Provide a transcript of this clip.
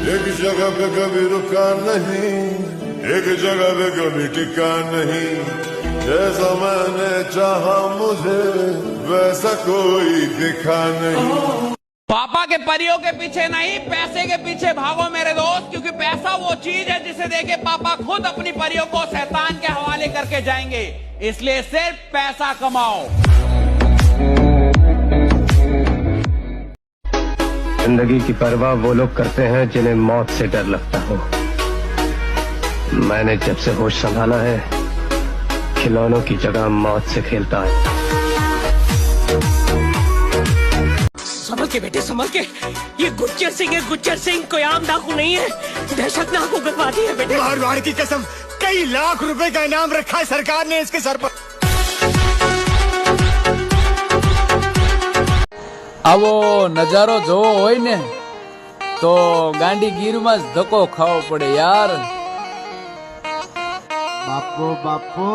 एक जगह पे कभी रुका नहीं, एक जगह पे कभी टिका नहीं, जैसा मैंने चाहा मुझे वैसा कोई दिखा नहीं। पापा के परियों के पीछे नहीं, पैसे के पीछे भागो मेरे दोस्त, क्योंकि पैसा वो चीज है जिसे देके पापा खुद अपनी परियों को शैतान के हवाले करके जाएंगे। इसलिए सिर्फ पैसा कमाओ। जिंदगी की परवाह वो लोग करते हैं जिन्हें मौत से डर लगता हो। मैंने जब से होश संभाला है, खिलौनों की जगह मौत से खेलता है। संभल के बेटे, संभल के। ये गुज्जर सिंह है, गुज्जर सिंह कोई आम डाकू नहीं है। दहशत नाकू करवा दी है बेटे। मारवाड़ की कसम, कई लाख रुपए का इनाम रखा है सरकार ने इसके सर पर। આવો નજારો જોવો હોય ને તો ગાંડી ગીરમાં જ ધક્કો ખાવો પડે યાર. બાપુ બાપુ